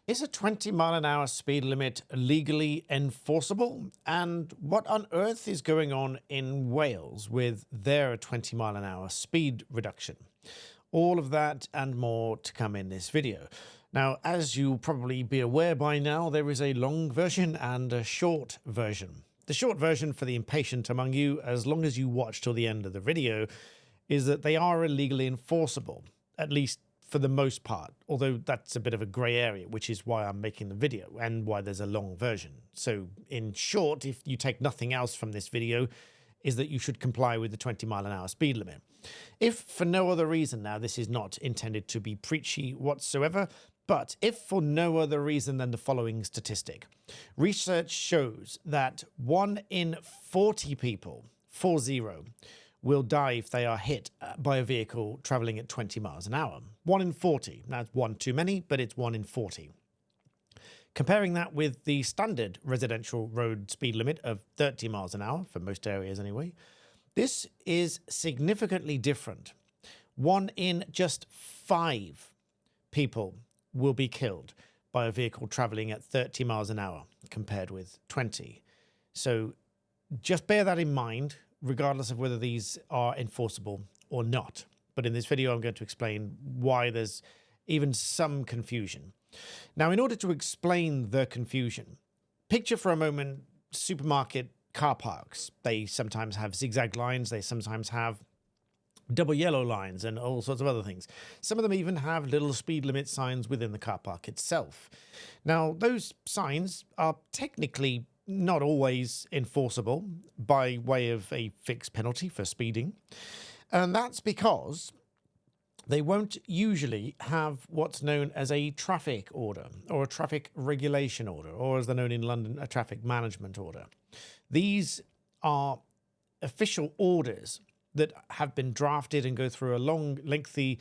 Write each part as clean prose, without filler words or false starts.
Is a 20-mile-an-hour speed limit legally enforceable? And what on earth is going on in Wales with their 20-mile-an-hour speed reduction? All of that and more to come in this video. Now, as you'll probably be aware by now, there is a long version and a short version. The short version, for the impatient among you, as long as you watch till the end of the video, is that they are illegally enforceable, at least for the most part, although that's a bit of a grey area, which is why I'm making the video and why there's a long version. So in short, if you take nothing else from this video, is that you should comply with the 20-mile-an-hour speed limit. If for no other reason, now this is not intended to be preachy whatsoever, but if for no other reason than the following statistic. Research shows that 1 in 40 people, 40, will die if they are hit by a vehicle travelling at 20 miles an hour. 1 in 40. Now, it's one too many, but it's 1 in 40. Comparing that with the standard residential road speed limit of 30 miles an hour, for most areas anyway, this is significantly different. 1 in just 5 people will be killed by a vehicle travelling at 30 miles an hour compared with 20. So just bear that in mind, regardless of whether these are enforceable or not. But in this video, I'm going to explain why there's even some confusion. Now, in order to explain the confusion, picture for a moment supermarket car parks. They sometimes have zigzag lines. They sometimes have double yellow lines and all sorts of other things. Some of them even have little speed limit signs within the car park itself. Now, those signs are technically not always enforceable by way of a fixed penalty for speeding. And that's because they won't usually have what's known as a traffic order or a traffic regulation order, or as they're known in London, a traffic management order. These are official orders that have been drafted and go through a lengthy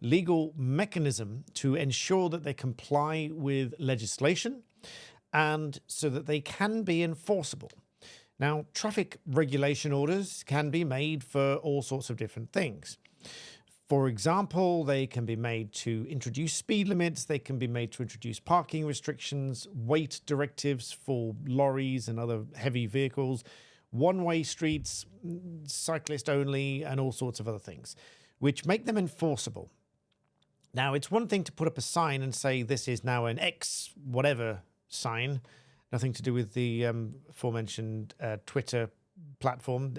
legal mechanism to ensure that they comply with legislation and so that they can be enforceable. Now, traffic regulation orders can be made for all sorts of different things. For example, they can be made to introduce speed limits, they can be made to introduce parking restrictions, weight directives for lorries and other heavy vehicles, one-way streets, cyclist only, and all sorts of other things, which make them enforceable. Now, it's one thing to put up a sign and say this is now an X whatever sign, nothing to do with the aforementioned Twitter platform,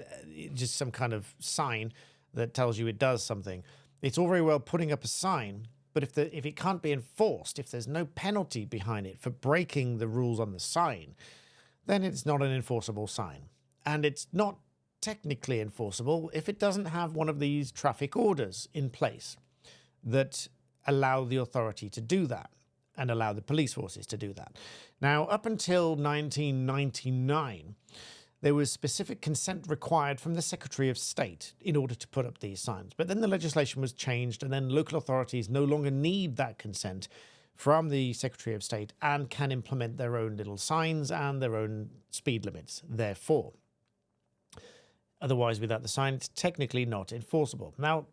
just some kind of sign that tells you it does something. It's all very well putting up a sign, but if it can't be enforced, if there's no penalty behind it for breaking the rules on the sign, then it's not an enforceable sign. And it's not technically enforceable if it doesn't have one of these traffic orders in place that allow the authority to do that and allow the police forces to do that. Now, up until 1999, there was specific consent required from the Secretary of State in order to put up these signs. But then the legislation was changed, and then local authorities no longer need that consent from the Secretary of State and can implement their own little signs and their own speed limits, therefore. Otherwise, without the sign, it's technically not enforceable. Now,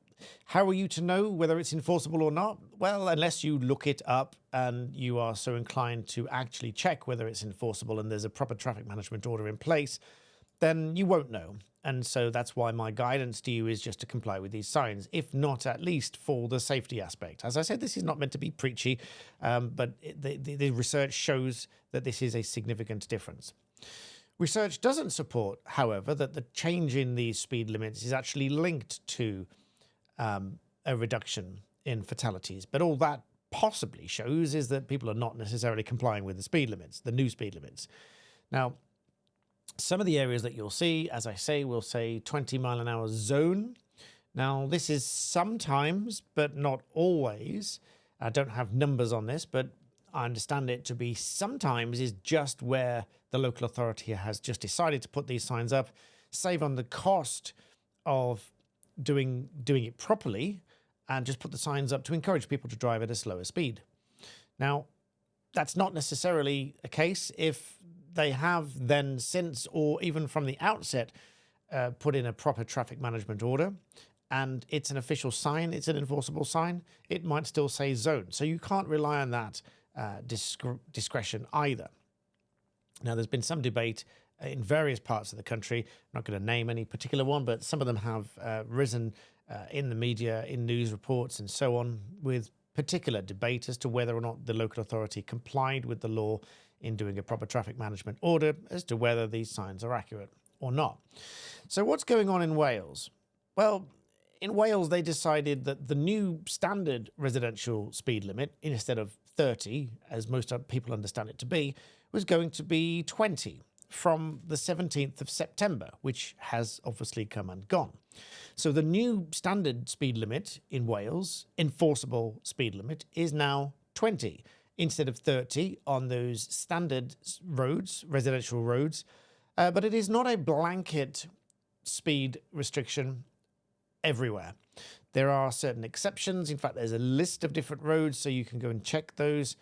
how are you to know whether it's enforceable or not? Well, unless you look it up and you are so inclined to actually check whether it's enforceable and there's a proper traffic management order in place, then you won't know. And so that's why my guidance to you is just to comply with these signs, if not at least for the safety aspect. As I said, this is not meant to be preachy, but the research shows that this is a significant difference. Research doesn't support, however, that the change in these speed limits is actually linked to a reduction in fatalities. But all that possibly shows is that people are not necessarily complying with the speed limits, the new speed limits. Now, some of the areas that you'll see, as I say, will say 20-mile-an-hour zone. Now, this is sometimes, but not always. I don't have numbers on this, but I understand it to be sometimes is just where the local authority has just decided to put these signs up, save on the cost of doing it properly, and just put the signs up to encourage people to drive at a slower speed. Now, that's not necessarily a case if they have then since, or even from the outset, put in a proper traffic management order and it's an official sign, it's an enforceable sign, it might still say zone. So you can't rely on that discretion either. Now, there's been some debate in various parts of the country. I'm not going to name any particular one, but some of them have risen in the media, in news reports and so on, with particular debate as to whether or not the local authority complied with the law in doing a proper traffic management order, as to whether these signs are accurate or not. So what's going on in Wales? Well, in Wales, they decided that the new standard residential speed limit, instead of 30, as most people understand it to be, was going to be 20 from the 17th of September, which has obviously come and gone. So the new standard speed limit in Wales, enforceable speed limit, is now 20 instead of 30 on those standard roads, residential roads. But it is not a blanket speed restriction everywhere. There are certain exceptions. In fact, there's a list of different roads, so you can go and check those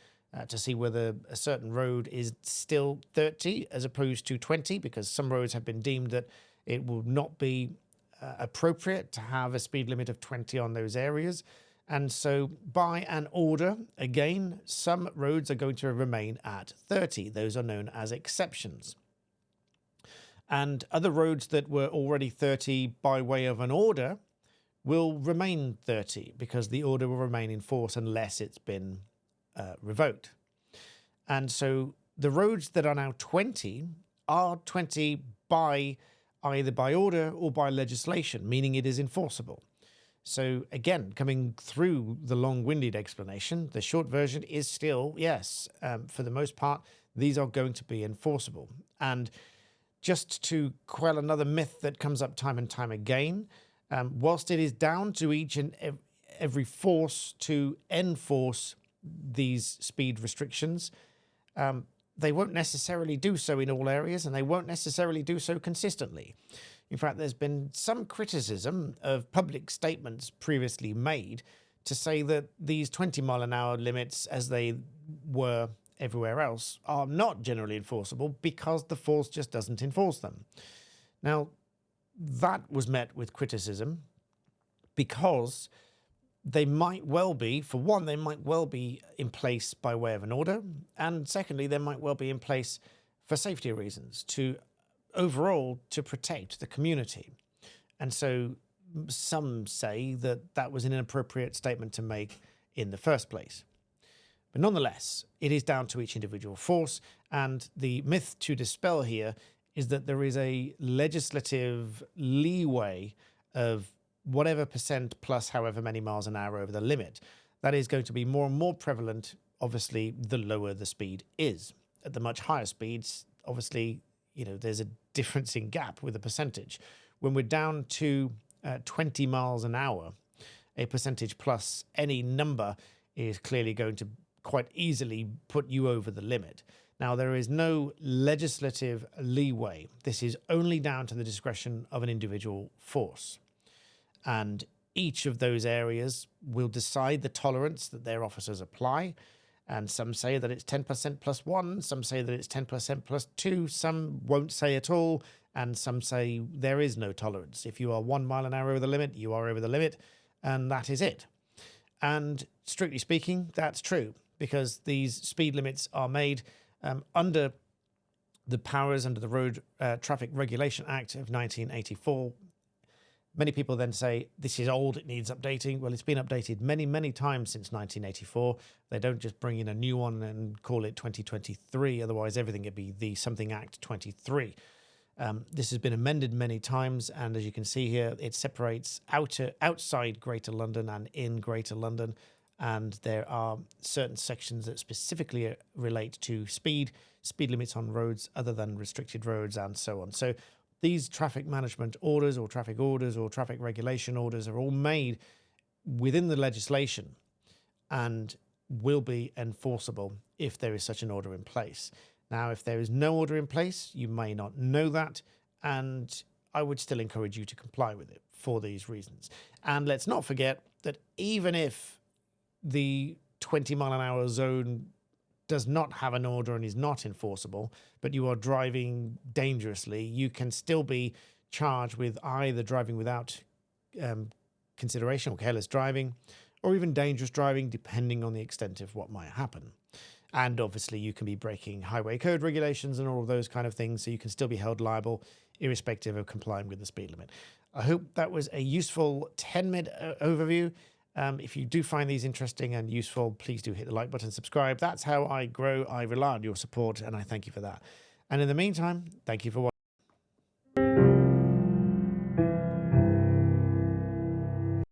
to see whether a certain road is still 30 as opposed to 20, because some roads have been deemed that it will not be appropriate to have a speed limit of 20 on those areas. And so by an order, again, some roads are going to remain at 30. Those are known as exceptions. And other roads that were already 30 by way of an order will remain 30, because the order will remain in force unless it's been revoked. And so the roads that are now 20 are 20 by either by order or by legislation, meaning it is enforceable. So again, coming through the long-winded explanation, the short version is still, yes, for the most part, these are going to be enforceable. And just to quell another myth that comes up time and time again, whilst it is down to each and every force to enforce these speed restrictions, they won't necessarily do so in all areas, and they won't necessarily do so consistently. In fact, there's been some criticism of public statements previously made to say that these 20-mile-an-hour limits, as they were everywhere else, are not generally enforceable because the force just doesn't enforce them. Now, that was met with criticism because they might well be, for one, they might well be in place by way of an order, and secondly, they might well be in place for safety reasons, to overall to protect the community. And so some say that that was an inappropriate statement to make in the first place. But nonetheless, it is down to each individual force, and the myth to dispel here is that there is a legislative leeway of whatever percent plus however many miles an hour over the limit. That is going to be more and more prevalent, obviously, the lower the speed is. At the much higher speeds, obviously, there's a difference in gap with the percentage. When we're down to 20 miles an hour, a percentage plus any number is clearly going to quite easily put you over the limit. Now, there is no legislative leeway. This is only down to the discretion of an individual force. And each of those areas will decide the tolerance that their officers apply. And some say that it's 10% plus 1, some say that it's 10% plus 2, some won't say at all, and some say there is no tolerance. If you are 1 mile an hour over the limit, you are over the limit, and that is it. And strictly speaking, that's true, because these speed limits are made under the powers under the Road Traffic Regulation Act of 1984. Many people then say, this is old, it needs updating. Well, it's been updated many, many times since 1984. They don't just bring in a new one and call it 2023. Otherwise, everything would be the Something Act 23. This has been amended many times. And as you can see here, it separates outside Greater London and in Greater London. And there are certain sections that specifically relate to speed limits on roads other than restricted roads, and so on. So these traffic management orders or traffic regulation orders are all made within the legislation and will be enforceable if there is such an order in place. Now, if there is no order in place, you may not know that, and I would still encourage you to comply with it for these reasons. And let's not forget that even if the 20-mile-an-hour zone does not have an order and is not enforceable, but you are driving dangerously, you can still be charged with either driving without consideration or careless driving, or even dangerous driving, depending on the extent of what might happen. And obviously you can be breaking highway code regulations and all of those kind of things, so you can still be held liable irrespective of complying with the speed limit. I hope that was a useful 10-minute overview. If you do find these interesting and useful, please do hit the like button, subscribe. That's how I grow. I rely on your support, and I thank you for that. And in the meantime, thank you for watching.